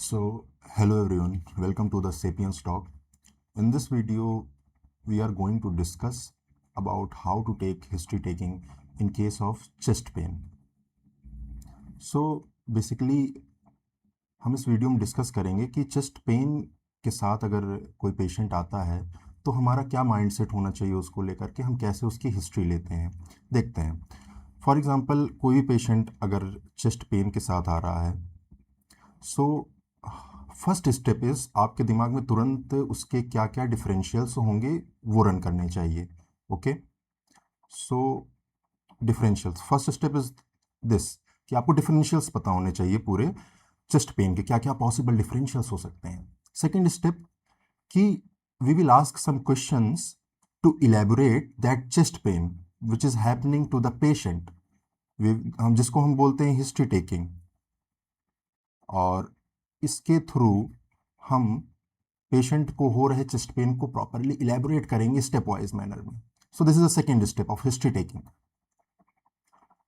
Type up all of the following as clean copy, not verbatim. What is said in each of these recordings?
So, hello everyone, welcome to the Sapiens Talk. In this video, we are going to discuss about how to take history taking in case of chest pain. So, basically हम इस video में discuss करेंगे कि chest pain के साथ अगर कोई patient आता है तो हमारा क्या माइंडसेट होना चाहिए उसको लेकर के हम कैसे उसकी हिस्ट्री लेते हैं देखते हैं। फॉर एग्जांपल कोई भी पेशेंट अगर चेस्ट पेन के साथ आ रहा है सो फर्स्ट स्टेप इज़ आपके दिमाग में तुरंत उसके क्या क्या डिफरेंशियल्स होंगे वो रन करने चाहिए। Okay, so differentials first step is this कि आपको डिफरेंशियल्स पता होने चाहिए पूरे चेस्ट पेन के क्या क्या पॉसिबल डिफरेंशियल्स हो सकते हैं। सेकेंड स्टेप कि we will ask some questions to elaborate that chest pain which is happening to the patient, हम जिसको हम बोलते हैं हिस्ट्री टेकिंग, और इसके थ्रू हम पेशेंट को हो रहे चेस्ट पेन को प्रॉपरली इलेबोरेट करेंगे स्टेप वाइज मैनर में। So this is the second step of history taking.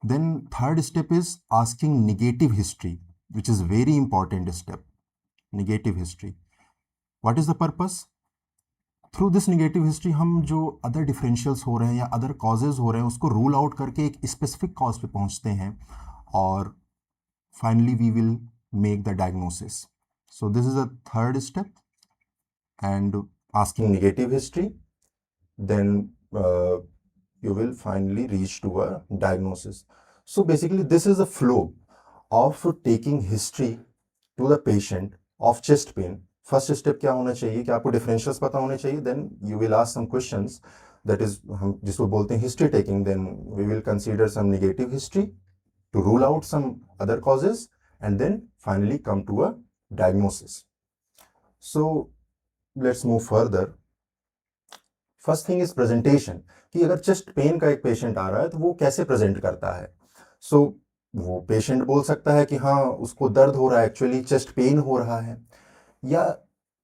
Then third step is asking negative history which is very important step. Negative history, what is the purpose? Through this negative history हम जो other differentials हो रहे हैं या other causes हो रहे हैं उसको रूल आउट करके एक स्पेसिफिक कॉज पे पहुंचते हैं और finally we will make the diagnosis. So this is the third step, and asking negative history, then you will finally reach to a diagnosis. So basically this is the flow of taking history to the patient of chest pain. First step क्या होना चाहिए कि आपको differentials पता होने चाहिए, then you will ask some questions, that is हम जिसको बोलते हैं history taking, then we will consider some negative history to rule out some other causes and then finally come to a diagnosis. So let's move further. First thing is presentation, कि अगर chest pain का एक patient आ रहा है तो वो कैसे present करता है। सो वो पेशेंट बोल सकता है कि हाँ उसको दर्द हो रहा है, एक्चुअली चेस्ट पेन हो रहा है। या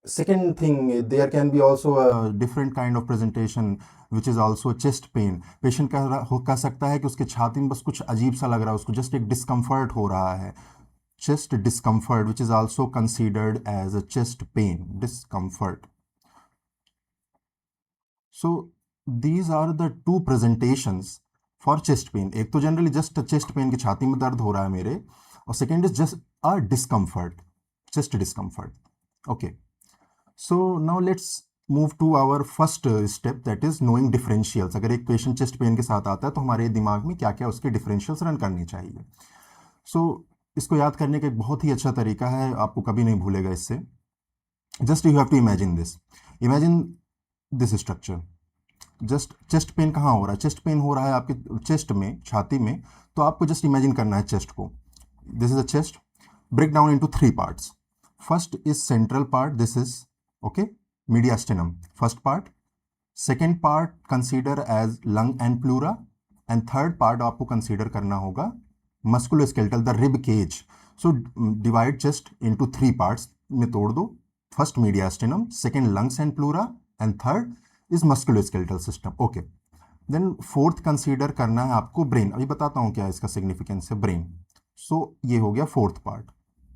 second thing, there can be also different kind of presentation which is also chest pain. Patient कह सकता है कि उसके छाती में बस कुछ अजीब सा लग रहा है, उसको जस्ट एक डिस्कम्फर्ट हो रहा है, chest discomfort, which is also considered as a chest pain, discomfort. So these are the two presentations for chest pain. एक तो जनरली जस्ट चेस्ट पेन की छाती में दर्द हो रहा है मेरे, और second is just a discomfort, chest discomfort. Okay, so now let's move to our first step, that is knowing differentials. अगर एक पेशेंट चेस्ट पेन के साथ आता है तो हमारे दिमाग में क्या क्या उसके डिफरेंशियल्स रन करने चाहिए। सो इसको याद करने का एक बहुत ही अच्छा तरीका है, आपको कभी नहीं भूलेगा इससे। Just you have to imagine this, imagine this structure. Just chest pain कहाँ हो रहा है? चेस्ट पेन हो रहा है आपके चेस्ट में, छाती में। तो आपको जस्ट इमेजिन करना है चेस्ट को। This is a chest, break down into three parts. First is central part, this is okay mediastinum, first part. Second part consider as lung and pleura, and third part आपको consider करना होगा musculoskeletal, the rib cage. So divide chest into three parts में तोड़ दो। First mediastinum, second lungs and pleura, and third is musculoskeletal system. Okay, then fourth consider करना है आपको brain. अभी बताता हूँ क्या इसका सिग्निफिकेंस है ब्रेन। सो ये हो गया fourth part.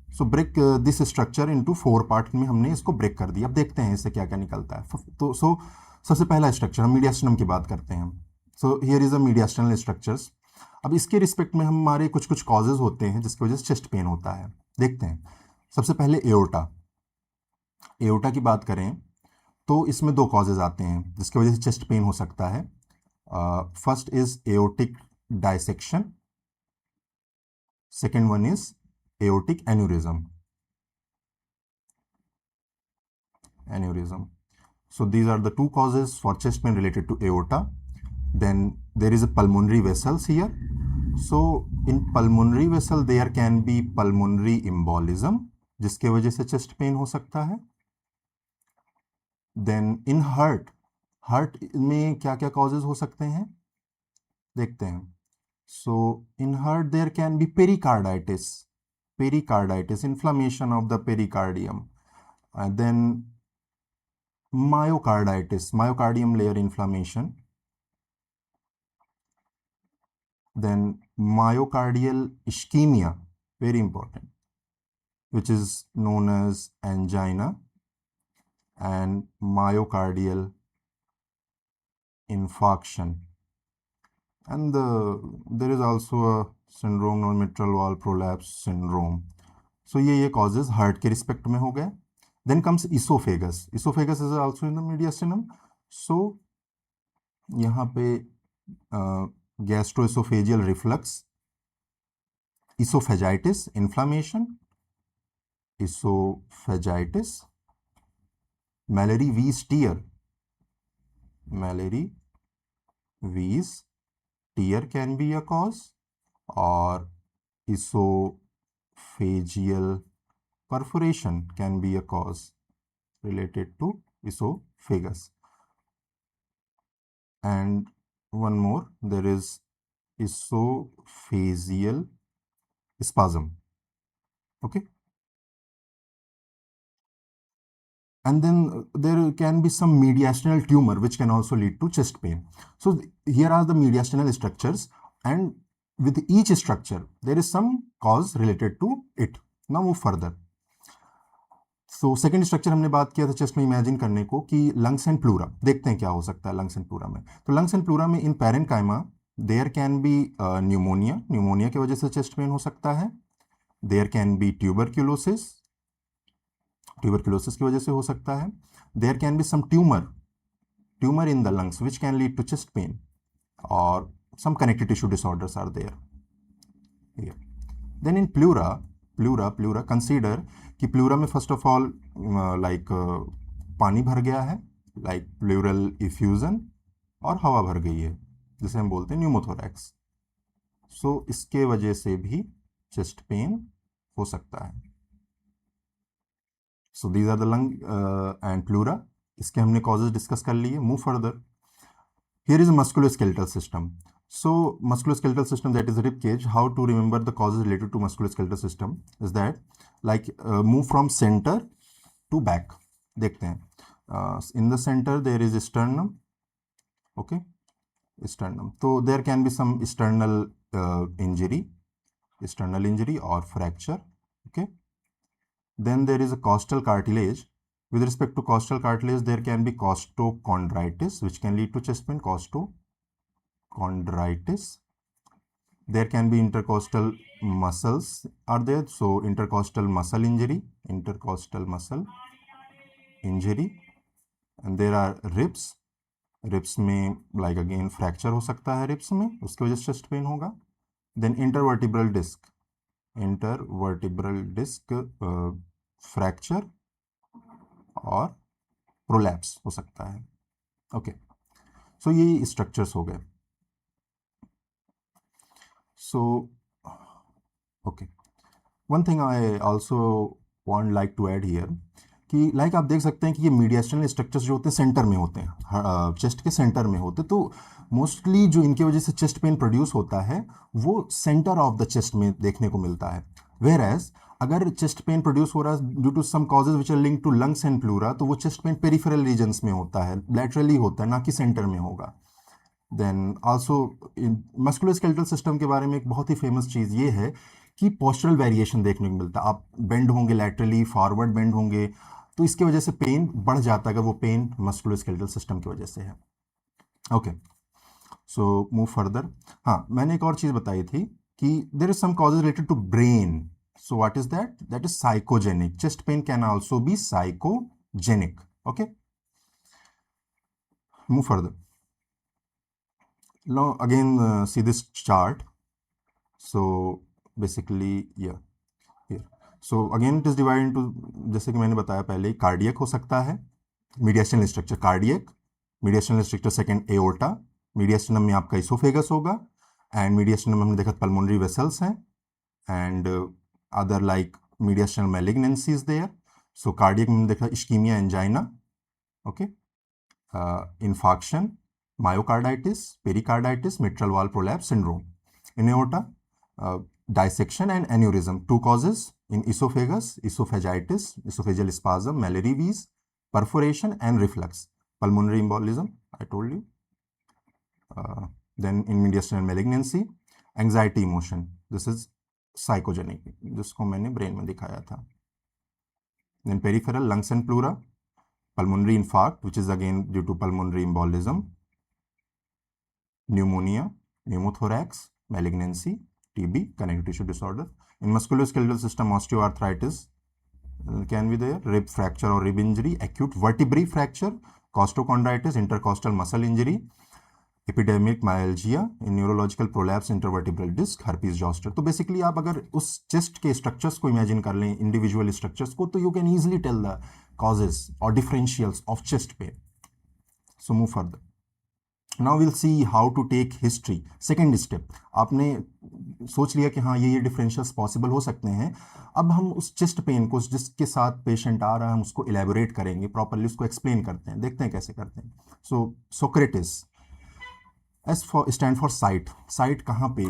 So break this structure into four part में हमने इसको ब्रेक कर दिया। अब देखते हैं इससे क्या क्या निकलता है। तो सबसे पहला स्ट्रक्चर हम मीडियास्टिनम की बात करते हैं। So here is a mediastinal structures. अब इसके रिस्पेक्ट में हमारे कुछ कुछ कॉजेज होते हैं जिसकी वजह से चेस्ट पेन होता है। देखते हैं। सबसे पहले एओर्टा। एओर्टा की बात करें तो इसमें दो कॉजेज आते हैं जिसकी वजह से चेस्ट पेन हो सकता है। First is aortic dissection, second one is aortic aneurysm. So these are the two causes for chest pain related to aorta. Then there is a pulmonary vessels here. So in pulmonary vessel there can be pulmonary embolism जिसके वजह से chest pain हो सकता है। Then in heart, heart में क्या क्या causes हो सकते हैं देखते हैं। So in heart there can be pericarditis, inflammation of the pericardium, and then myocarditis, myocardium layer inflammation, then myocardial ischemia, very important, which is known as angina and myocardial infarction. And there is also a syndrome known mitral valve prolapse syndrome. So ये causes heart के respect में हो गए. Then comes esophagus. Esophagus is also in the mediastinum. So यहाँ पे gastroesophageal reflux, esophagitis, inflammation, esophagitis, Mallory Weiss tear. Mallory Weiss tear can be a cause, or esophageal perforation can be a cause related to esophagus. And one more, there is esophageal spasm. Okay. And then there can be some mediastinal tumor which can also lead to chest pain. So here are the mediastinal structures, and with each structure there is some cause related to it. Now move further. So second structure हमने बात किया था chest में imagine करने को कि lungs and pleura. देखते हैं क्या हो सकता है लंग्स एंड प्लूरा में. तो लंग्स एंड प्लूरा में in parenchyma there can be pneumonia. Pneumonia की वजह से चेस्ट पेन हो सकता है. There can be tuberculosis. Tuberculosis की वजह से हो सकता है. There can be some tumour in the lungs which can lead to chest pain, और some connective tissue disorders are there. Then in pleura consider कि प्लूरा में फर्स्ट ऑफ ऑल पानी भर गया है, लाइक प्लूरल इफ्यूजन, और हवा भर गई है जिसे हम बोलते हैं न्यूमोथोरैक्स. सो इसके वजह से भी चेस्ट पेन हो सकता है. So these are the lung and pleura. इसके हमने कॉजेज डिस्कस कर लिए. Move further. Here is musculoskeletal system. So musculoskeletal system, that is rib cage. How to remember the causes related to musculoskeletal system is that move from center to back. देखते हैं. In the center there is sternum. Okay, sternum. So there can be some sternal injury or fracture. Okay. Then there is a costal cartilage. With respect to costal cartilage, there can be costochondritis, which can lead to chest pain. Costochondritis. There can be intercostal muscles are there, so intercostal muscle injury. And there are ribs में like again fracture हो सकता है ribs में, उसकी वजह से chest pain होगा. Then intervertebral disc fracture और prolapse हो सकता है. Okay, so ये structures हो गए. So okay, one thing I also like to add here कि आप देख सकते हैं कि ये मीडियास्टिनल स्ट्रक्चर्स जो होते हैं सेंटर में होते हैं, चेस्ट के सेंटर में होते हैं. तो मोस्टली जो इनकी वजह से चेस्ट पेन प्रोड्यूस होता है वो सेंटर ऑफ द चेस्ट में देखने को मिलता है. वेयर एज अगर चेस्ट पेन प्रोड्यूस हो रहा है due to some causes which are link to lungs and pleura, तो वो चेस्ट पेन पेरिफेरल रीजन्स में होता है, लैटरली होता है, ना कि सेंटर में होगा. देन आल्सो मस्कुलोस्केलेटल सिस्टम के बारे में एक बहुत ही फेमस चीज़ ये है कि पोस्चरल वेरिएशन देखने को मिलता है. आप बेंड होंगे लैटरली, फॉरवर्ड बेंड होंगे, तो इसकी वजह से पेन बढ़ जाता है अगर वो पेन मस्कुलोस्केलेटल सिस्टम की वजह से है. Okay, so move further. हाँ, मैंने एक और चीज़ बताई थी कि there is some causes related to brain. So what is that? That is psychogenic. Chest pain can also be psychogenic. Okay, move further. Now again see this chart. So basically here. So again it is divided into, जैसे कि मैंने बताया पहले, cardiac हो सकता है, mediastinal structure cardiac, mediastinal structure second aorta, mediastinum में आपका इसोफेगस होगा, एंड मीडियास्टिनम में हमने देखा पल्मोनरी वेसल्स हैं, and other like mediastinal malignancy is there. So cardiac में हमने देखा ischaemia, angina, okay, infarction, myocarditis, pericarditis, mitral valve prolapse syndrome. In aorta, dissection and aneurysm. Two causes in esophagus: esophagitis, esophageal spasm, Mallory Weiss, perforation and reflux. Pulmonary embolism, I told you. Then in mediastinal malignancy, anxiety emotion. This is psychogenic, जिसको मैंने brain में दिखाया था. Then peripheral, lungs and pleura. Pulmonary infarct, which is again due to pulmonary embolism. Pneumonia, pneumothorax, malignancy, TB, connective tissue disorder. In musculoskeletal system, osteoarthritis can be there, rib fracture or rib injury, acute vertebrae fracture, costochondritis, intercostal muscle injury, epidemic myalgia, neurological prolapse, intervertebral disc, herpes zoster. तो basically आप अगर उस chest के structures को imagine कर लें, individual structures को, तो you can easily tell the causes और differentials of chest pain. So move further. Now will see how to take history. Second step, आपने सोच लिया कि हाँ ये डिफरेंशियल्स पॉसिबल हो सकते हैं। अब हम उस चेस्ट पेन को जिसके साथ पेशेंट आ रहा है हम उसको इलेबोरेट करेंगे, प्रॉपरली उसको एक्सप्लेन करते हैं, देखते हैं कैसे करते हैं। So Socrates, S for stand for site. Site कहाँ पे,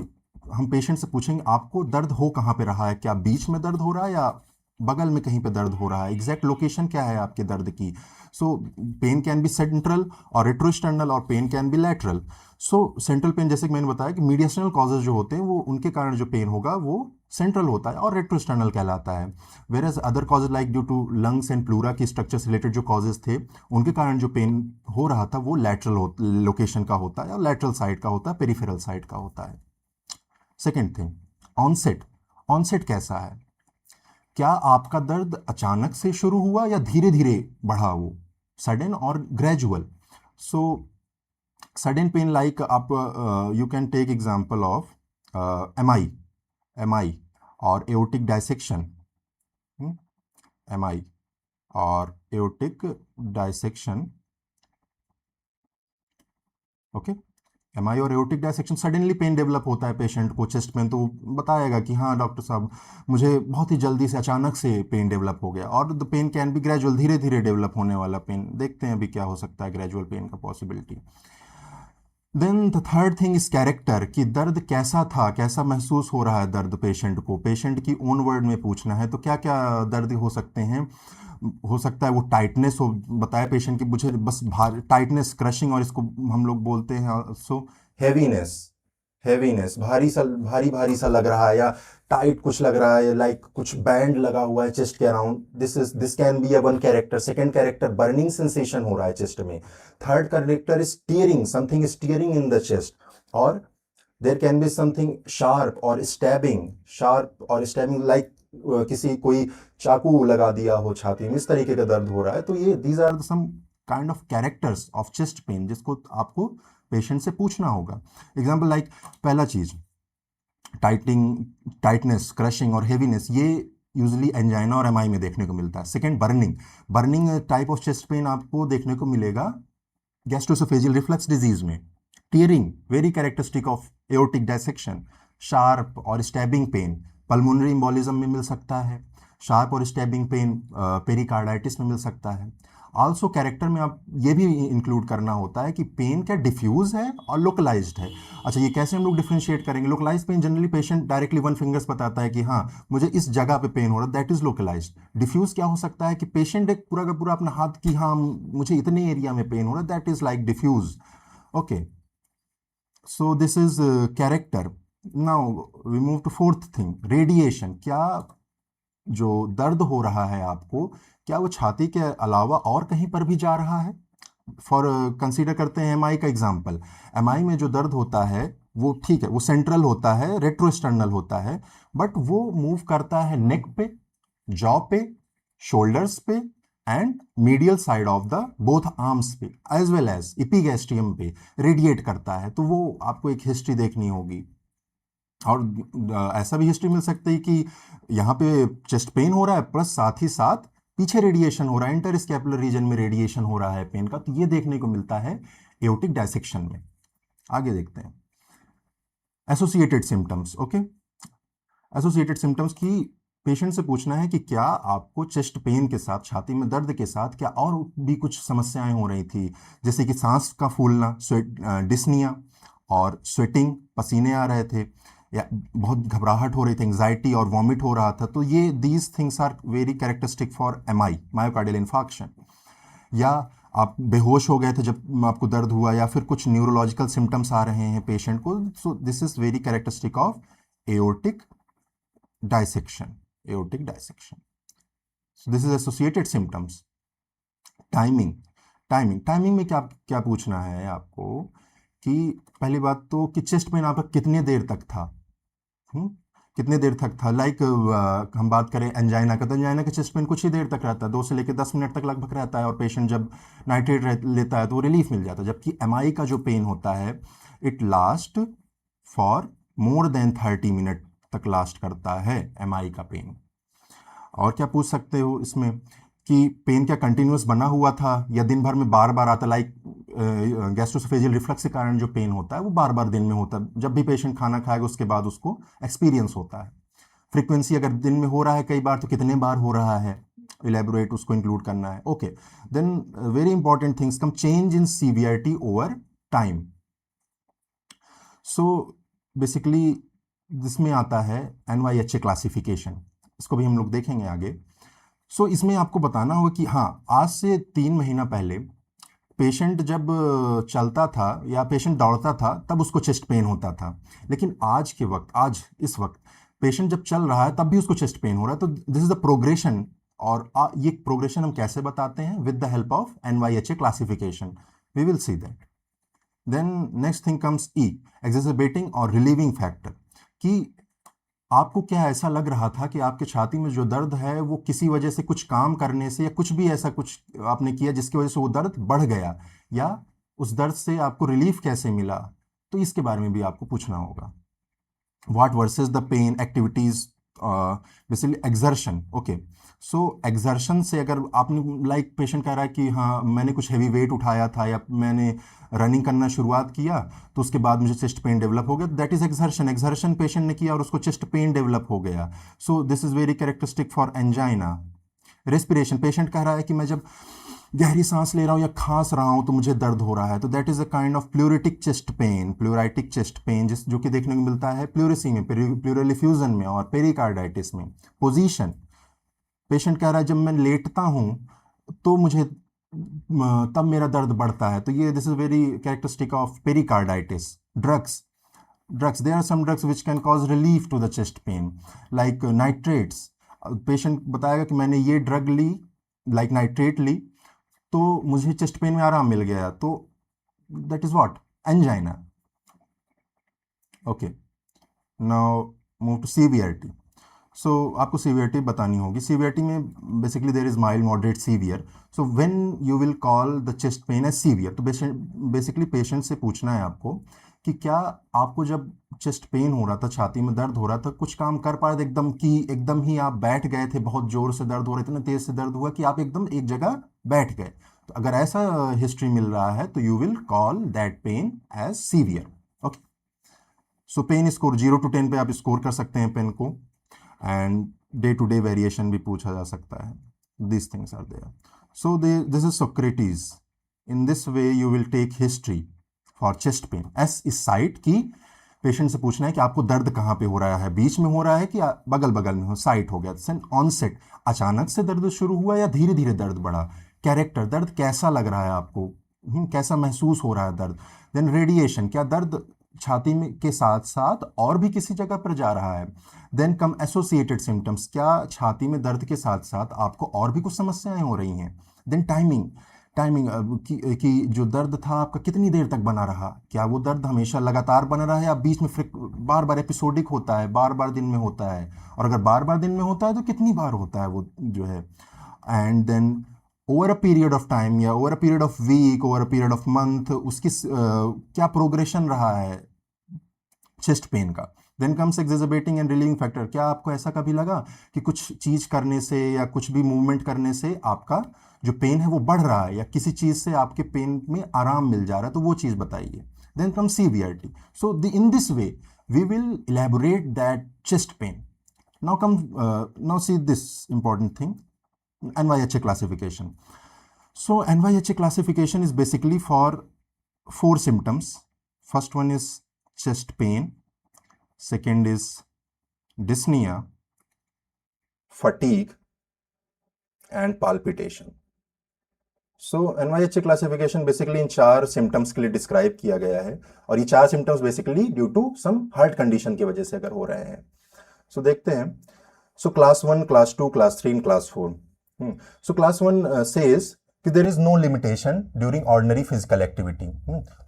हम पेशेंट से पूछेंगे आपको दर्द हो कहाँ पे रहा है, क्या बीच में दर्द हो रहा है या बगल में कहीं पे दर्द हो रहा है, एग्जैक्ट लोकेशन क्या है आपके दर्द की। So pain can be central और रेट्रोस्टर्नल और pain can be lateral. So central pain जैसे कि मैंने बताया कि मीडिएशनल कॉजेज जो होते हैं वो उनके कारण जो पेन होगा वो सेंट्रल होता है और रेट्रोस्टर्नल कहलाता है। Whereas other causes like due to lungs and pleura की स्ट्रक्चर से रिलेटेड जो कॉजेज थे उनके कारण जो पेन हो रहा था वो लैटरल लोकेशन का होता है और लैटरल साइड का होता है, पेरिफेरल साइड का होता है। Second thing, onset. ऑनसेट कैसा है, क्या आपका दर्द अचानक से शुरू हुआ या धीरे धीरे बढ़ा, वो सडन और gradual. So sudden pain like आप you can take example of MI और एओर्टिक डायसेक्शन, एमआई और एओर्टिक डायसेक्शन, ओके। एमआई और aortic dissection, suddenly pain develop होता है पेशेंट को चेस्ट पेन, तो बताएगा कि हाँ डॉक्टर साहब मुझे बहुत ही जल्दी से अचानक से पेन डेवलप हो गया। और the pain can be gradual, धीरे धीरे डेवलप होने वाला पेन, देखते हैं अभी क्या हो सकता है ग्रेजुअल पेन का possibility. Then the third thing is character, कि दर्द कैसा था, कैसा महसूस हो रहा है दर्द पेशेंट को, पेशेंट की ओन वर्ड में पूछना है। तो क्या क्या दर्द हो सकते हैं, हो सकता है वो टाइटनेस हो, बताया पेशेंट की मुझे बस टाइटनेस, क्रशिंग, और इसको हम लोग बोलते हैं सो हैवीनेस, हैवीनेस, भारी भारी सा लग रहा है या टाइट कुछ लग रहा है, लाइक कुछ बैंड लगा हुआ है चेस्ट के around, this can be a one character. Second character, burning sensation हो रहा है चेस्ट में। Third character is tearing, something is tearing in the chest. और there can be something sharp और स्टैबिंग, शार्प और स्टैबिंग लाइक किसी कोई चाकू लगा दिया हो छाती में, इस तरीके का दर्द हो रहा है। तो ये these are some kind of characters of chest pain जिसको आपको पेशेंट से पूछना होगा। एग्जाम्पल लाइक पहला चीज टाइटनेस, क्रशिंग और हेवीनेस, ये यूजुअली एंजाइना और एमआई में देखने को मिलता है। Second burning, burning type of chest pen आपको देखने को मिलेगा गैस्ट्रोएसोफेजियल रिफ्लक्स डिजीज में। Tearing, very characteristic of aortic dissection. Sharp और स्टैबिंग पेन पल्मोनरी एम्बोलिज्म में मिल सकता है। शार्प और स्टैबिंग पेन पेरिकार्डाइटिस में मिल सकता है। आल्सो कैरेक्टर में आप ये भी इंक्लूड करना होता है कि पेन क्या डिफ्यूज है और लोकलाइज्ड है। अच्छा, ये कैसे हम लोग डिफ्रेंशिएट करेंगे। Localized pain generally patient directly one fingers बताता है कि हाँ मुझे इस जगह पे पेन हो रहा है, दैट इज लोकलाइज्ड। डिफ्यूज क्या हो सकता है कि पेशेंट एक पूरा का पूरा अपना हाथ की हाँ मुझे इतने एरिया में पेन हो रहा है, that is like diffuse, okay. So this is character. Now we move to fourth thing, radiation. क्या जो दर्द हो रहा है आपको, क्या वो छाती के अलावा और कहीं पर भी जा रहा है। फॉर कंसीडर करते हैं एमआई का एग्जांपल। एमआई में जो दर्द होता है वो ठीक है, वो सेंट्रल होता है, रेट्रोस्टर्नल होता है, बट वो मूव करता है नेक पे, जॉ पे, शोल्डर्स पे and medial side of the both arms पे एज वेल एज इपीगैस्ट्रियम पे रेडिएट करता है। तो वो आपको एक हिस्ट्री देखनी होगी। और ऐसा भी हिस्ट्री मिल सकती है कि यहाँ पे चेस्ट पेन हो रहा है प्लस साथ ही साथ पीछे रेडिएशन हो रहा है, इंटरस्कैपुलर रीजन में रेडिएशन हो रहा है पेन का, तो ये देखने को मिलता है एओर्टिक डायसेक्शन में। आगे देखते हैं associated symptoms, okay. Associated symptoms की पेशेंट से पूछना है कि क्या आपको चेस्ट पेन के साथ, छाती में दर्द के साथ क्या और भी कुछ समस्याएं हो रही थी, जैसे कि सांस का फूलना, डिस्निया और स्वेटिंग, पसीने आ रहे थे, या बहुत घबराहट हो रही थी, एंग्जाइटी और वॉमिट हो रहा था। तो ये these things are very characteristic for MI, myocardial infarction. या आप बेहोश हो गए थे जब आपको दर्द हुआ, या फिर कुछ न्यूरोलॉजिकल सिम्टम्स आ रहे हैं पेशेंट को, सो this is very characteristic of aortic dissection, aortic dissection. So this is associated symptoms. Timing में क्या क्या पूछना है आपको कि पहली बात तो कि चेस्ट पेन आपका कितने देर तक था, कितने देर तक था। लाइक हम बात करें एंजाइना का, तो एंजाइना का चेस्ट पेन कुछ ही देर तक रहता है, 2 से लेकर 10 मिनट तक लगभग रहता है, और पेशेंट जब नाइट्रेट लेता है तो वो रिलीफ मिल जाता है। जबकि एमआई का जो पेन होता है it last for more than 30 minute तक लास्ट करता है एमआई का पेन। और क्या पूछ सकते हो इसमें कि पेन क्या कंटिन्यूस बना हुआ था या दिन भर में बार बार आता। लाइक गैस्ट्रोसोफेजियल रिफ्लक्स के कारण जो पेन होता है वो बार बार दिन में होता है, जब भी पेशेंट खाना खाएगा उसके बाद उसको एक्सपीरियंस होता है। फ्रीक्वेंसी अगर दिन में हो रहा है कई बार तो कितने बार हो रहा है, इलेबोरेट उसको इंक्लूड करना है। Okay, then very important things come, change in severity over time. So basically जिसमें आता है NYHA क्लासिफिकेशन, इसको भी हम लोग देखेंगे आगे। सो इसमें आपको बताना होगा कि हाँ, आज से 3 महीना पहले पेशेंट जब चलता था या पेशेंट दौड़ता था तब उसको चेस्ट पेन होता था, लेकिन आज के वक्त, आज इस वक्त पेशेंट जब चल रहा है तब भी उसको चेस्ट पेन हो रहा है। तो दिस इज द प्रोग्रेशन। और ये प्रोग्रेशन हम कैसे बताते हैं? With the help of NYHA classification, we will see that. Then next thing comes E, exacerbating और रिलीविंग फैक्टर, कि आपको क्या ऐसा लग रहा था कि आपके छाती में जो दर्द है वो किसी वजह से, कुछ काम करने से या कुछ भी ऐसा कुछ आपने किया जिसकी वजह से वो दर्द बढ़ गया, या उस दर्द से आपको रिलीफ कैसे मिला, तो इसके बारे में भी आपको पूछना होगा। What versus the pain activities, basically exertion. Okay, so exertion से अगर आपने, लाइक पेशेंट कह रहा है कि हाँ मैंने कुछ हैवी वेट उठाया था या मैंने रनिंग करना शुरुआत किया तो उसके बाद मुझे चेस्ट पेन डेवलप हो गया, that is exertion. Exertion patient ने किया और उसको चेस्ट पेन डेवलप हो गया। सो this is very characteristic for angina. Respiration, patient कह रहा है कि मैं जब गहरी सांस ले रहा हूँ या खांस रहा हूँ तो मुझे दर्द हो रहा है, तो that is a kind of pleuritic chest pain, pleuritic chest pain, जिस जो कि देखने को मिलता है प्लूरेसी में, प्लूरल इफ्यूजन में और पेरिकार्डाइटिस में। पोजीशन, पेशेंट कह रहा है जब मैं लेटता हूँ तो मुझे तब मेरा दर्द बढ़ता है, तो ये this is very characteristic of pericarditis. Drugs, there are some drugs which can cause relief to the chest pain, like nitrates. Patient बताएगा कि मैंने ये ड्रग ली, लाइक नाइट्रेट ली, तो मुझे चेस्ट पेन में आराम मिल गया, तो that is what, angina. Okay, now move to severity. So आपको सीवियरिटी बतानी होगी। सीवियरिटी में basically there is mild, moderate, severe. So when you will call the chest pain as severe, तो बेसिकली पेशेंट से पूछना है आपको कि क्या आपको जब चेस्ट पेन हो रहा था, छाती में दर्द हो रहा था, कुछ काम कर पा रहे थे एकदम, कि एकदम ही आप बैठ गए थे, बहुत जोर से दर्द हो रहा था, इतना तेज से दर्द हुआ कि आप एकदम एक जगह बैठ गए, तो अगर ऐसा हिस्ट्री मिल रहा है तो you will call that pain as severe. Okay, so pain score 0 to 10 पे आप स्कोर कर सकते हैं पेन को, and day to day variation भी पूछा जा सकता है। This things are there. So this is Socrates. In this way you will take history for chest pain. S is site की, पेशेंट से पूछना है कि आपको दर्द कहाँ पे हो रहा है, बीच में हो रहा है कि बगल बगल में हो, साइट हो गया। सेन ऑनसेट, अचानक से दर्द शुरू हुआ या धीरे धीरे दर्द बढ़ा। कैरेक्टर, दर्द कैसा लग रहा है आपको, कैसा महसूस हो रहा है दर्द। देन रेडिएशन, क्या दर्द छाती में के साथ साथ और भी किसी जगह पर जा रहा है। देन कम एसोसिएटेड सिम्टम्स, क्या छाती में दर्द के साथ साथ आपको और भी कुछ समस्याएं हो रही हैं। देन टाइमिंग, कि जो दर्द था आपका कितनी देर तक बना रहा, क्या वो दर्द हमेशा लगातार बना रहा है या बीच में बार बार एपिसोडिक होता है, बार बार दिन में होता है, और अगर बार बार दिन में होता है तो कितनी बार होता है वो जो है। And then over a period of time या over a period of week, over a period of month, उसकी क्या प्रोग्रेशन रहा है चेस्ट पेन का। Then comes exacerbating and relieving factor, क्या आपको ऐसा कभी लगा कि कुछ चीज करने से या कुछ भी मूवमेंट करने से आपका जो पेन है वो बढ़ रहा है, या किसी चीज से आपके पेन में आराम मिल जा रहा है, तो वो चीज बताइए। Then come severity. So in this way we will elaborate that chest pain. Now see this important thing, NYHA classification. So NYHA classification is basically for 4 symptoms. First one is chest pain, second is dyspnea, fatigue and palpitation. So NYHA classification basically इन 4 symptoms के लिए describe किया गया है, और ये 4 symptoms basically due to some heart condition की वजह से अगर हो रहे हैं। सो देखते हैं। So class 1, class 2, class 3 and class 4। So class 1 says कि there is no limitation during ordinary physical activity.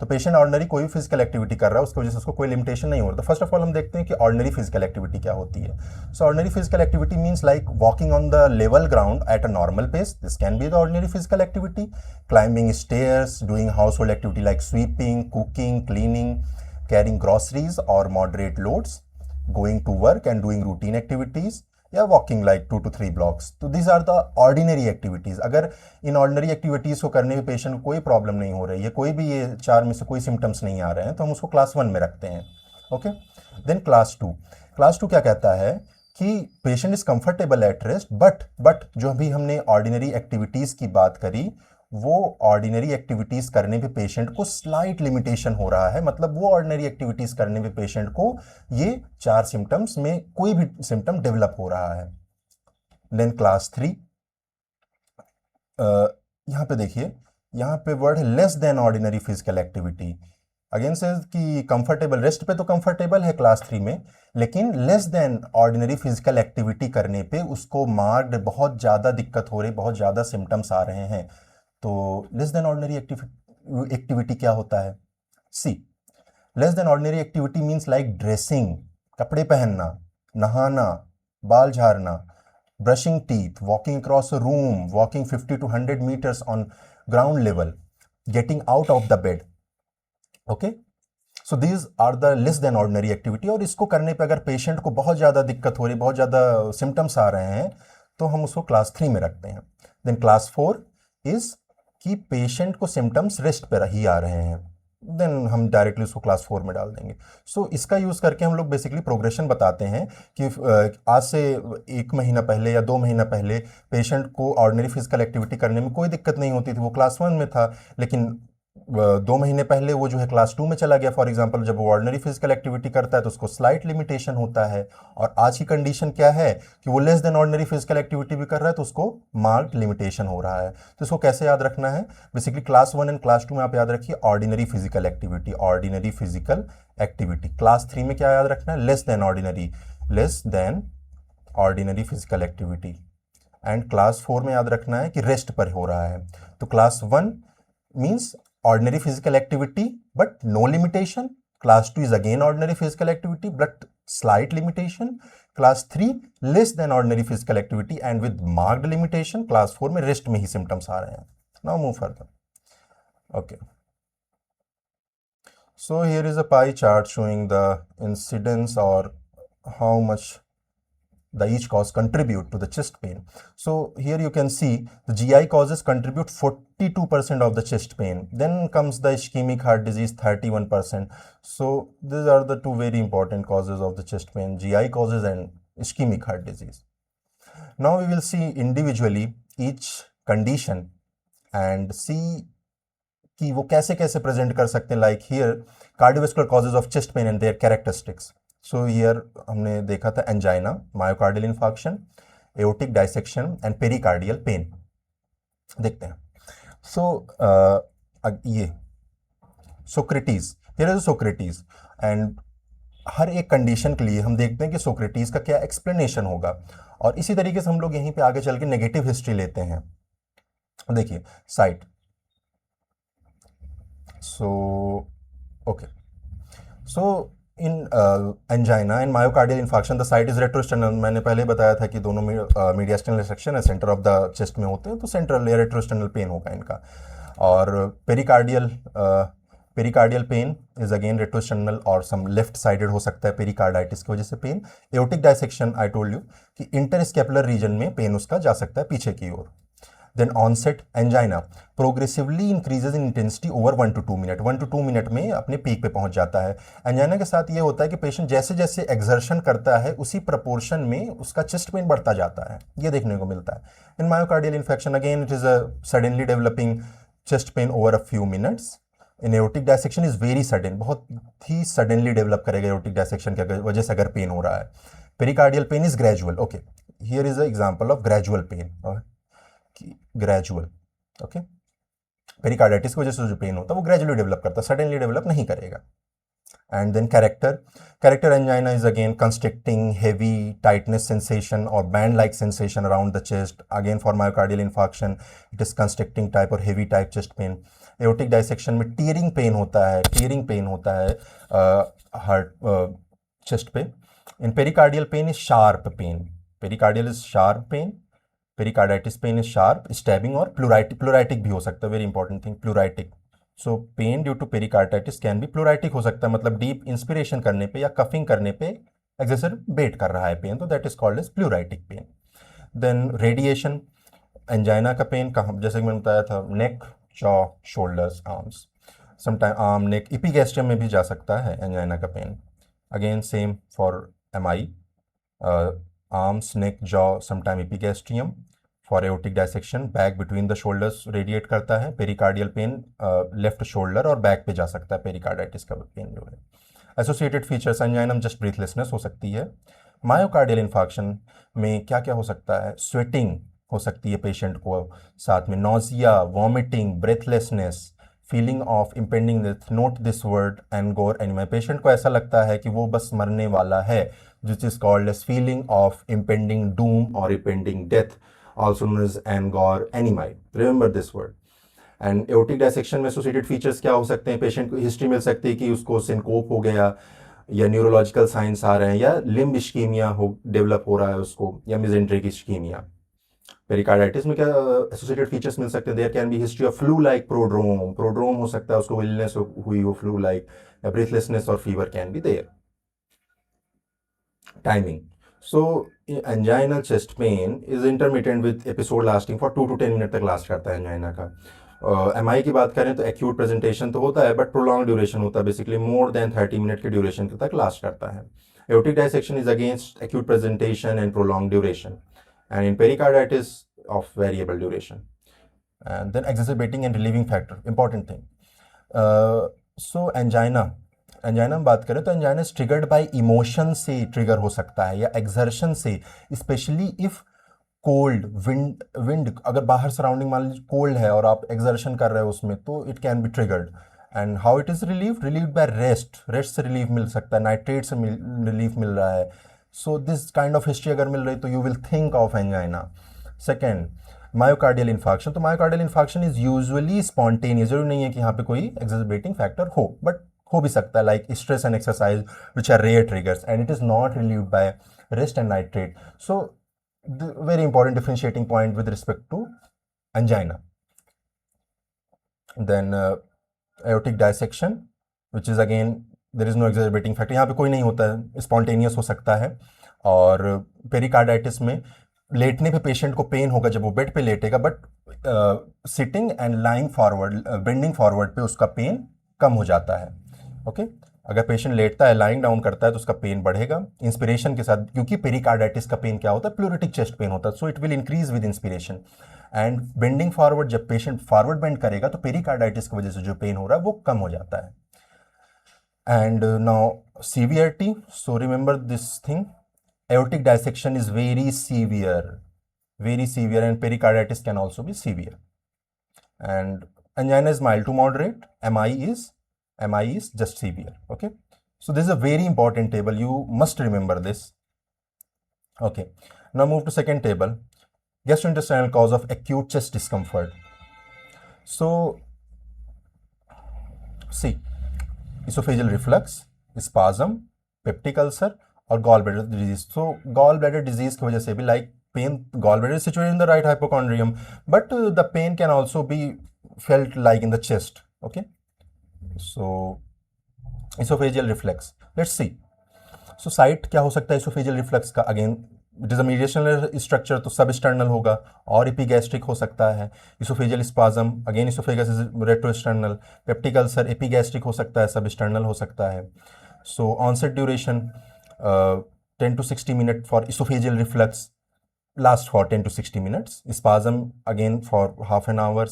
तो पेशेंट ऑर्डिनरी कोई भी फिजिकल एक्टिविटी कर रहा है उसकी वजह से उसको कोई लिमिटेशन नहीं हो रहा. तो फर्स्ट ऑफ ऑल हम देखते हैं कि ऑर्डिनरी फिजिकल एक्टिविटी क्या होती है. So ordinary physical activity means like walking on the level ground at a normal pace. This can be the ordinary physical activity. Climbing stairs, doing household activity like sweeping, cooking, cleaning, carrying groceries और moderate loads, going to work and doing routine activities, या walking like 2 to 3 blocks. तो these are the ordinary activities. अगर इन ordinary activities को करने में patient को कोई प्रॉब्लम नहीं हो रही है, कोई भी ये 4 में से कोई सिम्टम्स नहीं आ रहे हैं, तो हम उसको क्लास 1 में रखते हैं. ओके. Then class 2. क्लास 2 क्या कहता है कि patient is comfortable at rest, but जो अभी हमने ऑर्डिनरी एक्टिविटीज की बात करी, वो ऑर्डिनरी एक्टिविटीज करने पे पेशेंट को स्लाइट लिमिटेशन हो रहा है. मतलब वो ऑर्डिनरी एक्टिविटीज करने पे पेशेंट को ये 4 सिम्टम्स में कोई भी सिम्टम डेवलप हो रहा है. देन क्लास 3, यहां पे देखिए, यहां पे वर्ड है less than ordinary physical activity. Again से कि कंफर्टेबल, रेस्ट पे तो कंफर्टेबल है क्लास 3 में, लेकिन less than ordinary physical activity करने पे उसको मार्क्ड बहुत ज़्यादा दिक्कत हो रही, बहुत ज़्यादा सिम्टम्स आ रहे हैं. तो लेस देन ऑर्डिनरी एक्टिविटी क्या होता है? See, less than ordinary activity means like dressing, कपड़े पहनना, नहाना, बाल झाड़ना, brushing teeth, walking across a room, walking 50 to 100 meters on ground level, getting out of the bed. Okay. So these are the less than ordinary activity. और इसको करने पे अगर पेशेंट को बहुत ज़्यादा दिक्कत हो रही, बहुत ज़्यादा सिम्टम्स आ रहे हैं, तो हम उसको क्लास 3 में रखते हैं. देन क्लास 4 इज कि पेशेंट को सिम्टम्स रेस्ट पर ही आ रहे हैं, देन हम डायरेक्टली उसको क्लास 4 में डाल देंगे. सो इसका यूज़ करके हम लोग बेसिकली प्रोग्रेशन बताते हैं कि आज से 1 महीना पहले या 2 महीना पहले पेशेंट को ऑर्डिनरी फिजिकल एक्टिविटी करने में कोई दिक्कत नहीं होती थी, वो क्लास 1 में था, लेकिन 2 महीने पहले वो जो है क्लास 2 में चला गया. फॉर एग्जांपल, जब वो ऑर्डिनरी फिजिकल एक्टिविटी करता है तो उसको स्लाइट लिमिटेशन होता है. और आज की कंडीशन क्या है कि वो less than ordinary physical activity भी कर रहा है तो उसको मार्क्ड लिमिटेशन हो रहा है. तो इसको कैसे याद रखना है? बेसिकली क्लास 1 एंड क्लास 2 में आप याद रखिए ordinary physical activity, ordinary physical activity. Class 3 में क्या याद रखना है? Less than ordinary physical activity. And class 4 में याद रखना है कि रेस्ट पर हो रहा है. तो class 1 means ordinary physical activity but no limitation. Class 2 is again ordinary physical activity but slight limitation. Class 3 less than ordinary physical activity and with marked limitation. Class 4 में rest में ही symptoms आ रहे हैं. Now move further. Okay. So here is a pie chart showing the incidence or how much the each cause contribute to the chest pain. So here you can see the GI causes contribute 42% of the chest pain. Then comes the ischemic heart disease, 31%. So these are the two very important causes of the chest pain, GI causes and ischemic heart disease. Now we will see individually each condition and see कि वो कैसे कैसे present कर सकते हैं. Like here cardiovascular causes of chest pain and their characteristics. So here हमने देखा था angina, myocardial infarction, aortic dissection and pericardial pain. देखते हैं. सो ये Socrates, here is Socrates. And हर एक कंडीशन के लिए हम देखते हैं कि सोक्रेटिस का क्या एक्सप्लेनेशन होगा. और इसी तरीके से हम लोग यहीं पे आगे चल के नेगेटिव हिस्ट्री लेते हैं. देखिए site. So, okay. So, in angina and myocardial infarction, the site is retrosternal. मैंने पहले बताया था कि दोनों mediastinal section है, सेंटर ऑफ द चेस्ट में होते हैं, तो सेंट्रल या रेट्रोस्टर्नल पेन होगा इनका. और pericardial pain is again retrosternal और सम लेफ्ट साइडेड हो सकता है पेरिकार्डाइटिस की वजह से pain. Aortic dissection I told you कि इंटरस्केपुलर रीजन में पेन उसका जा सकता है पीछे की ओर. Then onset angina progressively increases in intensity over 1 to 2 minutes. 1 to 2 minute में अपने पीक पे पहुंच जाता है. एंजाइना के साथ ये होता है कि पेशेंट जैसे जैसे एक्सर्शन करता है उसी प्रपोर्शन में उसका चेस्ट पेन बढ़ता जाता है, ये देखने को मिलता है. In myocardial infection again it is a suddenly developing chest pain over a few minutes. In aortic dissection is very sudden, बहुत ही सडनली डेवलप करेगा एओर्टिक डाइसेक्शन की वजह से अगर पेन हो रहा है. Pericardial pain is gradual. Okay, here is a example of gradual pain. Gradual. Okay, pericarditis की वजह से जो पेन होता है वो ग्रेजुअली डेवलप करता है, सडनली डेवलप नहीं करेगा. And then character angina is again constricting heavy tightness sensation or band like sensation around the chest. Again for myocardial infarction it is constricting type or heavy type chest pain. aortic dissection में tearing pain होता है heart chest पे. in pericardial pain is sharp pain. pericardial is sharp pain. pericarditis pain is sharp, stabbing और pleuritic भी हो सकता है, very important thing, pleuritic. So pain due to pericarditis can be pleuritic हो सकता है, मतलब डीप इंस्पिरेशन करने पे या कफिंग करने पे एक्सेसरबेट कर रहा है पेन, तो that is called as pleuritic pain. Then radiation angina का पेन कहाँ, जैसे कि मैंने बताया था, neck, jaw, shoulders, arms, sometime arm, neck, epigastrium में भी जा सकता है एंजाइना का pain. Again same for MI, arms, neck, jaw, sometime epigastrium. For aortic dissection back between the shoulders radiate करता है. पेरिकार्डियल पेन लेफ्ट शोल्डर और back पे जा सकता है, पेरिकार्डाइटिस का पेन जो है. एसोसिएटेड फीचर्स एंजाइनम जस्ट ब्रीथलेसनेस हो सकती है. मायोकार्डियल इन्फार्क्शन में क्या क्या हो सकता है, स्वेटिंग हो सकती है पेशेंट को, साथ में nausea, vomiting, breathlessness, feeling of impending death. Note this word, angor animi. पेशेंट को ऐसा लगता है कि वो बस मरने वाला है, which is called as feeling of impending doom और impending death, also known as angor animi. Remember this word. And aortic dissection में associated features क्या हो सकते हैं, पेशेंट को हिस्ट्री मिल सकती है कि उसको सिनकोप हो गया, या न्यूरोलॉजिकल साइंस आ रहे हैं, या लिम्ब इश्कीमिया हो डेवलप हो रहा है उसको, या मिजेंट्रिक इश्कीमिया. पेरिकार्डाइटिस में क्या एसोसिएटेड फीचर्स मिल सकते हैं, there can be history of flu like prodrome हो सकता है, उसको इलनेस हुई हो फ्लू लाइक, या ब्रीथलेसनेस और fever can be there. Timing. So angina chest pain is intermittent with episode lasting for 2 to 10 minute तक लास्ट करता है angina का. MI की बात करें तो acute presentation तो होता है, बट prolonged duration होता है, बेसिकली मोर देन 30 मिनट के ड्यूरेशन तक लास्ट करता है. aortic dissection is against acute presentation and prolonged duration, and in pericarditis of variable duration. And then exacerbating and relieving factor, important thing. So angina में बात करें तो angina triggered by emotion से trigger हो सकता है, या एक्सर्शन से, स्पेशली इफ कोल्ड विंड अगर बाहर सराउंडिंग मान लीजिए कोल्ड है और आप एक्सर्शन कर रहे हो उसमें, तो it can be triggered. And how it is relieved by rest से रिलीफ मिल सकता है, नाइट्रेट से रिलीफ मिल रहा है. So this kind of history अगर मिल रही तो you will think of angina. Second, myocardial infarction. तो myocardial infarction is usually spontaneous, जरूरी नहीं है कि यहाँ पे कोई एक्सर्बेटिंग फैक्टर हो, बट हो भी सकता है, like stress and exercise which are rare triggers, and it is not relieved by rest and nitrate. So very important differentiating point with respect to angina. Then aortic dissection which is again there is no exacerbating factor, यहाँ पे कोई नहीं होता है, spontaneous हो सकता है. और पेरिकार्डाइटिस में लेटने पे पेशेंट को पेन होगा जब वो बेड पे लेटेगा, but sitting and lying forward, bending forward पे उसका पेन कम हो जाता है. ओके अगर पेशेंट लेटता है, लाइंग डाउन करता है, तो उसका पेन बढ़ेगा इंस्पिरेशन के साथ, क्योंकि पेरिकार्डाइटिस का पेन क्या होता है, प्लूरिटिक चेस्ट पेन होता है, so it will increase with inspiration. And bending forward, जब पेशेंट फॉरवर्ड बेंड करेगा तो पेरिकार्डाइटिस की वजह से जो पेन हो रहा है वो कम हो जाता है. And now severity. So remember this thing, aortic dissection is very severe, and pericarditis can also be severe. And angina is mild to moderate, MI is just severe. Okay, so this is a very important table, you must remember this. Okay, now move to second table, gastrointestinal cause of acute chest discomfort. So see, esophageal reflux, spasm, peptic ulcer और gall bladder disease. तो gall bladder disease की वजह से भी, like pain, gall bladder situated in the right hypochondrium, but the pain can also be felt like in the chest. Okay, so oesophageal reflex, let's see. So site क्या हो सकता है oesophageal reflex का, again it is a mediational structure, तो substernal होगा, और epigastric हो सकता है. Oesophageal spasm, again oesophagus is रेट्रोएक्सटर्नल. Peptic ulcer, epigastric हो सकता है, सब एक्सटर्नल हो सकता है. सो onset duration 10 to 60 minutes for esophageal reflux, last for 10 to 60 minutes. Spasm again for half an hour.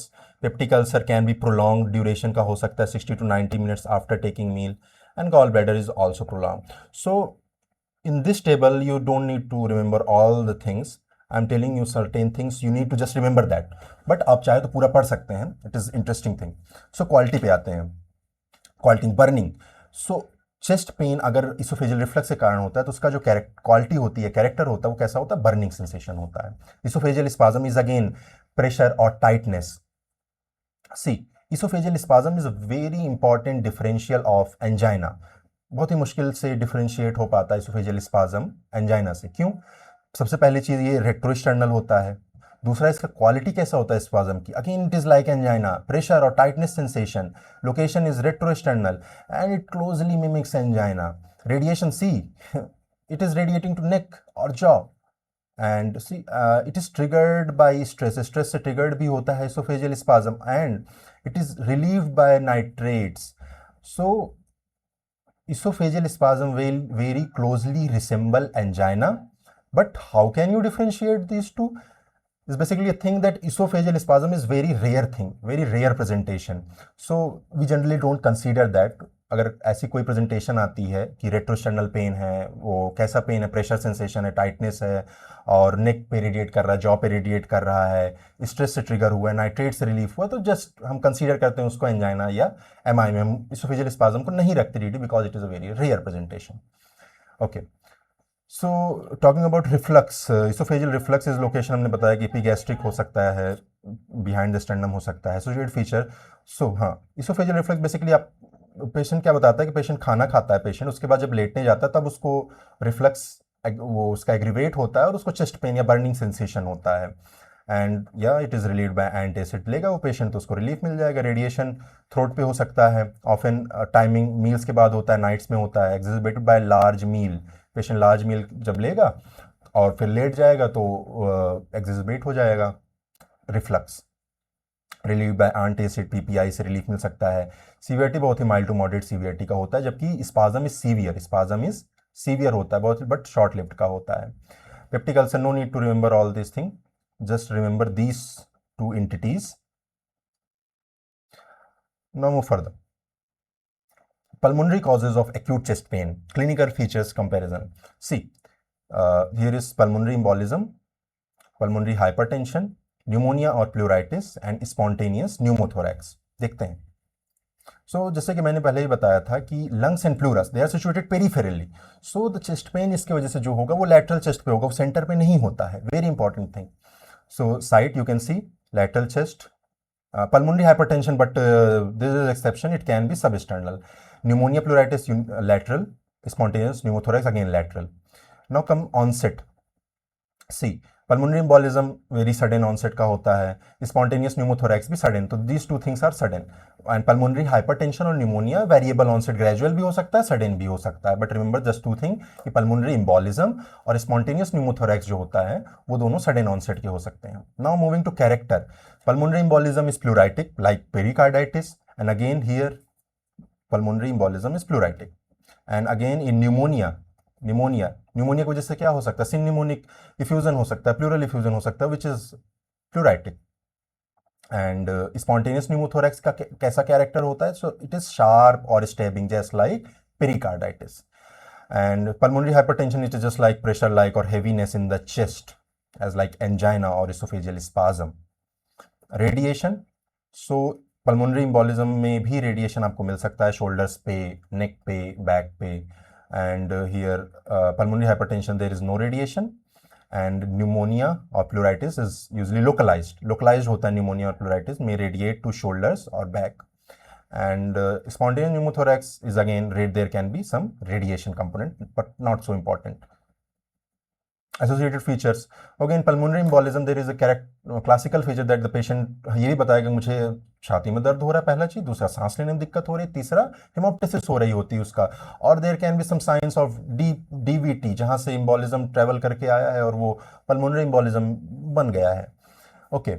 Peptic ulcer can be prolonged duration का हो सकता है 60 to 90 minutes after taking meal, and gallbladder is also prolonged. So in this table you don't need to remember all the things. I'm telling you certain things, you need to just remember that. But आप चाहे तो पूरा पढ़ सकते हैं, it is interesting thing. So quality पे आते हैं. Quality, burning. So chest pain अगर इसोफेजियल रिफ्लक्स के कारण होता है तो उसका जो क्वालिटी होती है, कैरेक्टर होता है, वो कैसा होता है? बर्निंग सेंसेशन होता है. Oesophageal spasm is again pressure और tightness. See, oesophageal spasm is a very important differential of angina. बहुत ही मुश्किल से डिफरेंशिएट हो पाता है इसोफेजियल स्पाज्म एंजाइना से. क्यों? सबसे पहली चीज ये रेट्रोस्टर्नल होता है. दूसरा, इसका क्वालिटी कैसा होता है स्पाज्म की? Again it is like angina, pressure और tightness sensation, location is retrosternal and it closely mimics angina. Radiation, see, it is radiating to neck or jaw and see it is triggered by stress से triggered भी होता है esophageal spasm and it is relieved by nitrates. So esophageal spasm will very closely resemble angina, but how can you differentiate these two? Is basically a thing that esophageal spasm is very rare thing, very rare presentation. So we generally don't consider that. अगर ऐसी कोई presentation आती है कि retrosternal pen है, वो कैसा pen है? प्रेशर सेंसेशन है, टाइटनेस है और नेक पे रेडिएट कर रहा है, जॉ पे रेडिएट कर रहा है, स्ट्रेस से ट्रिगर हुआ है, नाइट्रेट से रिलीफ हुआ, तो जस्ट हम कंसीडर करते हैं उसको एंजाइना या एमआई में. हम इसोफेजियल स्पाज्म को नहीं रखते DD because it is a very rare presentation. Okay, so talking about reflux, oesophageal reflux is location हमने बताया कि एपिगैस्ट्रिक हो सकता है, बिहाइंड द स्टर्नम हो सकता है, एसोसिएटेड फीचर. सो हाँ, इसोफेजियल रिफ्लक्स बेसिकली आप पेशेंट क्या बताता है कि पेशेंट खाना खाता है, पेशेंट उसके बाद जब लेटने जाता है तब उसको रिफ्लक्स वो उसका एग्रीवेट होता है और उसको चेस्ट पेन या बर्निंग सेंसेशन होता है. एंड या it is relieved bye antacid. लेगा वो पेशेंट तो उसको रिलीफ मिल जाएगा. रेडिएशन थ्रोट पे हो सकता है, ऑफन टाइमिंग मील्स के बाद होता है, नाइट्स में होता है, exhibited by large meal. Patient large meal जब लेगा और फिर लेट जाएगा तो एग्जिबिट हो जाएगा reflux. Relieve by antacid, PPI से रिलीफ मिल सकता है. सीवियरिटी बहुत ही माइल्ड टू मॉडरेट सीवियरिटी का होता है, जबकि spasm is severe. Spasm is severe होता है बहुत, बट शॉर्ट लिव्ड का होता है. Peptic ulcer, no need to remember all this thing, just remember these two entities. Now move further. Pulmonary causes of acute chest pain, clinical features comparison. See, here is pulmonary embolism, pulmonary hypertension, pneumonia or pleuritis and spontaneous pneumothorax. देखते हैं. सो जैसे कि मैंने पहले ही बताया था कि lungs and pleuras they are situated peripherally. So the chest pain इसकी वजह से जो होगा वो लैटरल चेस्ट पे होगा, वो सेंटर पे नहीं होता है. Very important thing. So site you can see lateral chest, pulmonary hypertension, but this is exception, it can be substernal. Pneumonia pleuritis lateral, spontaneous pneumothorax again lateral. Now come onset. See, pulmonary embolism very sudden onset का होता है, spontaneous pneumothorax भी sudden. तो these two things are sudden. And pulmonary hypertension और pneumonia variable onset, gradual भी हो सकता है, sudden भी हो सकता है. But remember just two things कि pulmonary embolism और spontaneous pneumothorax जो होता है वो दोनों sudden onset के हो सकते हैं. Now moving to character. Pulmonary embolism is pleuritic like pericarditis, and again here pulmonary embolism is pleuritic. And again in pneumonia की वजह से क्या हो सकता है? सिन्यूमोनिक इफ्यूजन हो सकता है, प्लूरल इफ्यूजन हो सकता है, which is pleuritic. And spontaneous pneumothorax का कैसा कैरेक्टर होता है? सो इट इज शार्प और stabbing just like pericarditis. And pulmonary hypertension it is just like pressure like और heaviness in the chest as like angina और oesophageal spasm. Radiation, so pulmonary embolism में भी radiation आपको मिल सकता है, shoulders पे, नेक पे, बैक पे. And here pulmonary hypertension there is no radiation, and pneumonia or pleuritis is usually localized होता है. pneumonia or pleuritis may radiate to shoulders or back. And spontaneous pneumothorax is again there can be some radiation component but not so important. Associated features, again pulmonary embolism there is a classical feature that the patient ये भी बताएगा मुझे छाती में दर्द हो रहा है, पहला चीज. दूसरा, सांस लेने में दिक्कत हो रही है. तीसरा, हेमोप्टिसिस हो रही होती है उसका. और there can be some signs of DVT, जहां से embolism ट्रेवल करके आया है और वो pulmonary embolism बन गया है. ओके,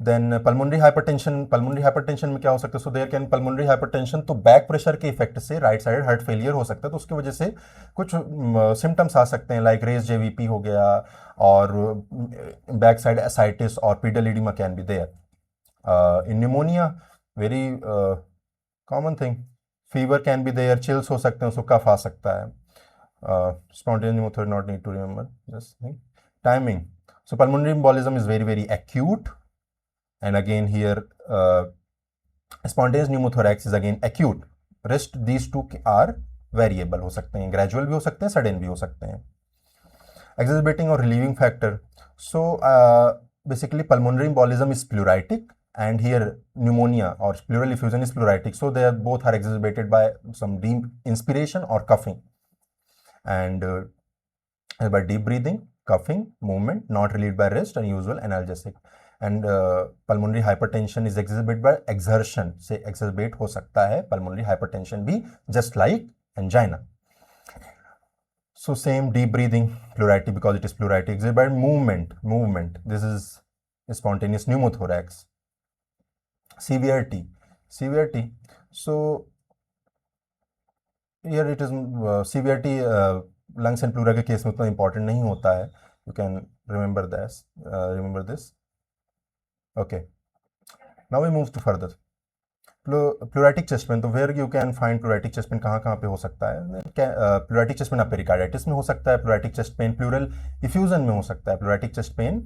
देन पल्मोनरी हाइपरटेंशन में क्या हो सकता है? So there can pulmonary hypertension, तो बैक प्रेशर के इफेक्ट से राइट साइड हार्ट फेलियर हो सकता है, तो उसकी वजह से कुछ सिम्टम्स आ सकते हैं लाइक रेज जेवीपी हो गया, और बैक साइड एसाइटिस और pedal oedema can be there. In pneumonia very common thing, fever can be there, chills हो सकते हैं, उसको कफ आ सकता है. Spontaneous pneumothorax not need to remember this thing. Timing, so pulmonary embolism is very very acute. And again here spontaneous pneumothorax is again acute. Rest these two are variable हो सकते हैं, ग्रेजुअल भी हो सकते हैं, सडन भी हो सकते हैं. Exacerbating or relieving factor. So basically pulmonary embolism is pleuritic, and here pneumonia or pleural effusion is pleuritic. So they are both are exacerbated by some deep inspiration or coughing, and by deep breathing, coughing, movement not relieved by rest, unusual analgesic. And pulmonary hypertension is exacerbated by exertion. से exacerbate हो सकता है pulmonary hypertension भी, just like angina. So same deep breathing, pleurity because it is pleuritic. Exacerbated movement. This is spontaneous pneumothorax. Severity. So here it is severity. Lungs and pleura के case में उतना important नहीं होता है. You can remember this. Okay. Now we move to further. Pleuritic chest pain, तो where you can find pleuritic chest pain, कहाँ कहाँ पे हो सकता है? प्लूराटिक चेस्ट पेन आप पेरिकार्डाइटिस में हो सकता है, pleuritic chest pain pleural effusion में हो सकता है, pleuritic chest pain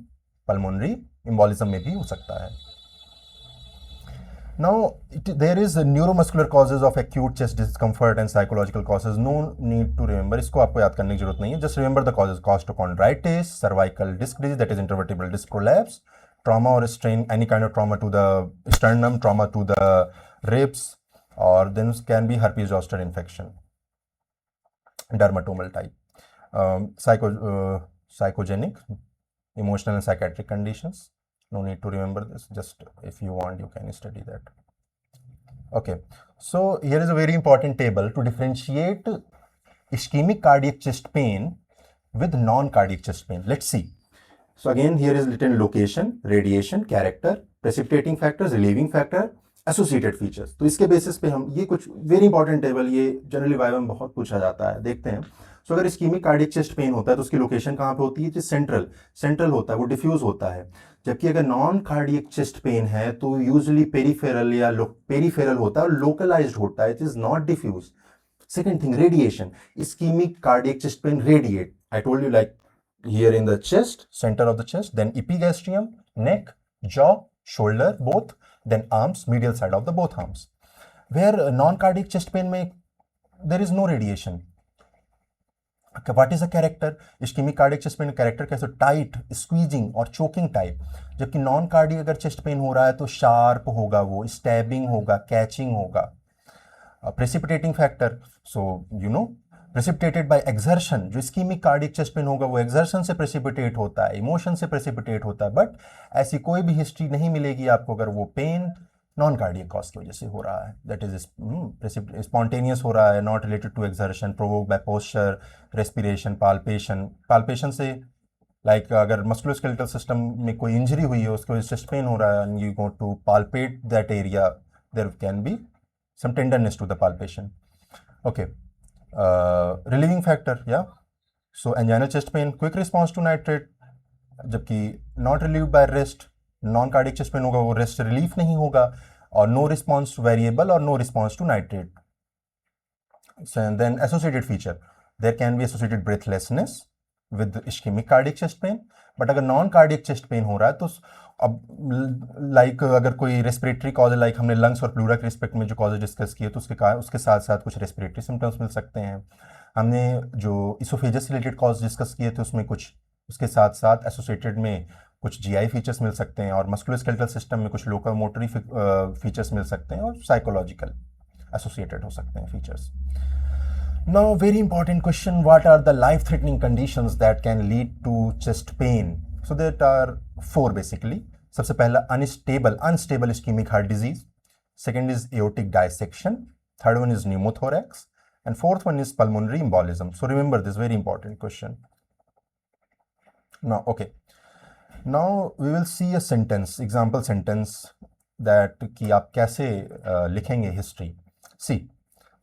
pulmonary embolism में भी हो सकता है. Now there is neuromuscular causes of acute chest discomfort and psychological causes. No need to remember, इसको आपको याद करने की जरूरत नहीं है. Just remember the causes: costochondritis, cervical disc disease, that is intervertebral disc prolapse, trauma or strain, any kind of trauma to the sternum, trauma to the ribs, or then can be herpes zoster infection, dermatomal type. Psychogenic, emotional and psychiatric conditions. No need to remember this. Just if you want, you can study that. Okay, so here is a very important table to differentiate ischemic cardiac chest pain with non-cardiac chest pain. Let's see. So again, here is written location, radiation, character, precipitating factors, relieving factor, associated features. तो इसके basis पे हम ये कुछ very important table, ये generally viva में बहुत पूछा जाता है, देखते हैं. सो अगर इस्कीमिक कार्डियक चेस्ट पेन होता है तो उसकी लोकेशन कहाँ पे होती है? जो सेंट्रल होता है, वो डिफ्यूज होता है. जबकि अगर नॉन कार्डियक चेस्ट पेन है तो यूजुअली पेरीफेरल या पेरीफेरल होता है, लोकलाइज्ड होता है, it is not diffuse. Second thing, radiation. Ischaemic cardiac chest pain radiate, I told you, like here in the chest, center of the chest, then epigastrium, neck, jaw, shoulder, both, then arms, medial side of the both arms. Where non-cardiac chest pain में there is no radiation. What is the character? Ischemic cardiac chest pain character कैसे? Tight, squeezing और choking type. जबकि non cardiac अगर chest pain हो रहा है तो sharp होगा, वो स्टैबिंग होगा, कैचिंग होगा. Precipitating factor, so you know, precipitated bye exertion. जो इस्कीमिक कार्डियक चेस्ट पेन होगा वो एक्सर्शन से प्रेसिपिटेट होता है, इमोशन से प्रेसिपिटेट होता है. बट ऐसी कोई भी हिस्ट्री नहीं मिलेगी आपको अगर वो पेन नॉन कार्डियक कॉज की वजह से हो रहा है. दैट इज स्पॉन्टेनियस हो रहा है, not related to exertion, provoke by posture, respiration, palpation से, लाइक अगर मस्कुलोस्केलेटल सिस्टम में कोई इंजरी हुई है, उसके वजह से चेस्ट पेन हो रहा है, and you go to palpate that area, there can be some tenderness to the palpation. Okay. Relieving factor, yeah. So angina chest pain, quick response to nitrate, जबकि not relieved by rest. Non cardiac chest pain होगा वो rest relief नहीं होगा, और no response to variable और no response to nitrate. Then associated feature, there can be associated breathlessness with ischaemic cardiac chest pain. But अगर non cardiac chest pain हो रहा है तो अब लाइक अगर कोई रेस्पिरेटरी कॉज, लाइक हमने लंग्स और प्लूरा के रिस्पेक्ट में जो कॉजेज डिस्कस किए, तो उसके साथ साथ कुछ रेस्पिरेटरी सिम्टम्स मिल सकते हैं. हमने जो इसोफेजस रिलेटेड कॉज डिस्कस किए थे उसमें कुछ उसके साथ साथ एसोसिएटेड में कुछ जीआई फीचर्स मिल सकते हैं, और मस्कुलोस्केलेटल सिस्टम में कुछ लोकोमोटरी फीचर्स मिल सकते हैं, और साइकोलॉजिकल एसोसिएटेड हो सकते हैं features. Now, very important question: what are the life-threatening conditions that can lead to chest pain? So there are 4 basically. सबसे पहला unstable ischemic heart disease. Second is aortic dissection. Third one is pneumothorax, and fourth one is pulmonary embolism. So remember this very important question. Now, okay. Now we will see a sentence, example sentence, that कि आप कैसे लिखेंगे history. See.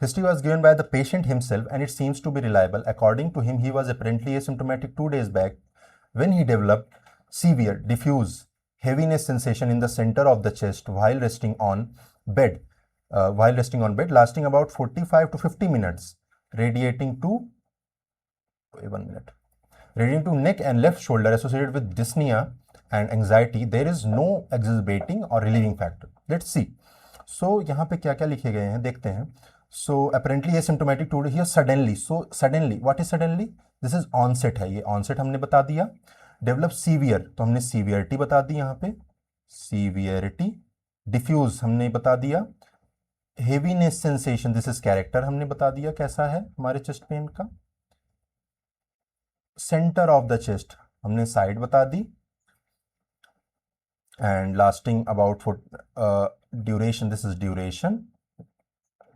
History was given by the patient himself, and it seems to be reliable. According to him, he was apparently asymptomatic 2 days back when he developed severe diffuse heaviness sensation in the center of the chest while resting on bed, lasting about 45 to 50 minutes, radiating to neck and left shoulder, associated with dyspnea and anxiety. There is no exacerbating or relieving factor. Let's see. So यहाँ पे क्या क्या लिखे गए हैं देखते हैं. So apparently asymptomatic to here suddenly. So suddenly, what is suddenly? This is onset है, ये onset हमने बता दिया. Develop severe, तो हमने severity बता दी यहाँ पे, severity. Diffuse हमने बता दिया. Heaviness sensation, this is character हमने बता दिया कैसा है हमारे चेस्ट पेन का. Center of the chest हमने साइड बता दी. And lasting about for duration, this is duration.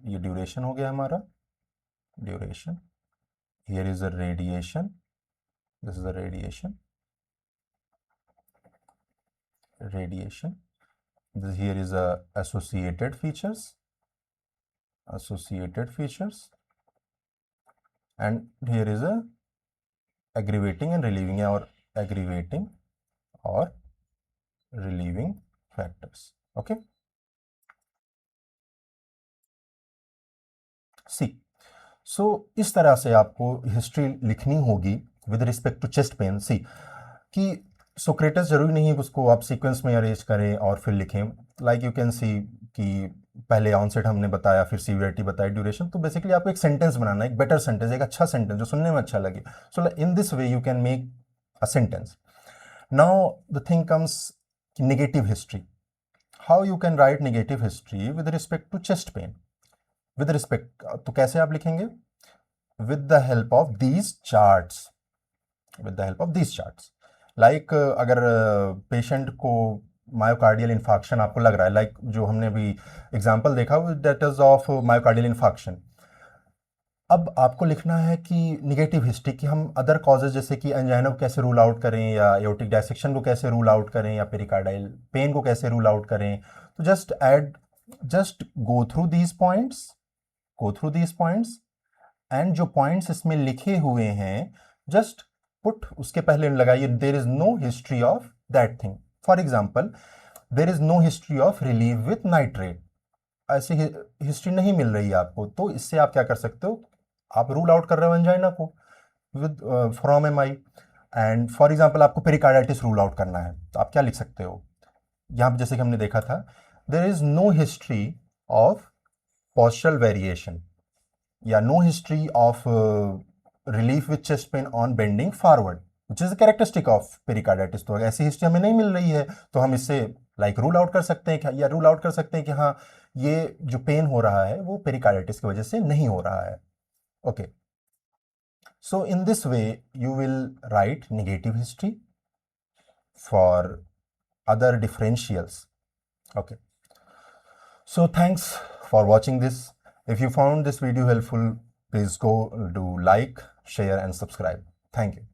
ये ड्यूरेशन हो गया हमारा, duration. Here is a radiation, this is a radiation, radiation. This here is a associated features, associated features, and here is a aggravating and relieving or aggravating or relieving factors. Okay, see. So इस तरह से आपको history लिखनी होगी with respect to chest pain. See कि SOCRATES जरूरी नहीं है कि उसको आप सीक्वेंस में अरेंज करें और फिर लिखें. लाइक यू कैन सी कि पहले ऑनसेट हमने बताया, फिर सीवियरिटी बताई, ड्यूरेशन. तो बेसिकली आपको एक सेंटेंस बनाना है, एक बेटर सेंटेंस, एक अच्छा सेंटेंस जो सुनने में अच्छा लगे. So in this way you can make a sentence. Now the thing comes negative history. How you can write negative history with respect to chest pain. With respect, तो कैसे आप लिखेंगे? With the help of these charts, with the help of these charts. Like अगर patient को myocardial infarction आपको लग रहा है, लाइक जो हमने अभी एग्जांपल देखा that is of myocardial infarction. अब आपको लिखना है कि नेगेटिव हिस्ट्री कि हम अदर कॉजेज जैसे कि एंजाइना को कैसे रूल आउट करें, या एओर्टिक डायसेक्शन को कैसे रूल आउट करें, या पेरिकार्डाइल पेन को कैसे रूल आउट करें. तो just go through these points, and जो पॉइंट्स इसमें लिखे हुए हैं जस्ट पुट उसके पहले लगाइए there is no history of that thing. For example, there is no history of relieve with nitrate. ऐसी हिस्ट्री नहीं मिल रही है आपको, तो इससे आप क्या कर सकते हो? आप रूल आउट कर रहे हो एंजाइना को with from MI. And for example आपको पेरिकार्डाइटिस रूल आउट करना है, तो आप क्या लिख सकते हो? यहाँ जैसे कि हमने देखा था, there is no history of postural variation, या no history of relief with chest pain on bending forward, which is a characteristic of pericarditis. तो ऐसी हिस्ट्री हमें नहीं मिल रही है, तो हम इससे लाइक रूल आउट कर सकते हैं, या रूल आउट कर सकते हैं कि हाँ ये जो पेन हो रहा है वो पेरिकार्डिटिस की वजह से नहीं हो रहा है. Okay, so in this way you will write negative history for other differentials. Okay, so thanks for watching this. If you found this video helpful, please go do like, share and subscribe. Thank you.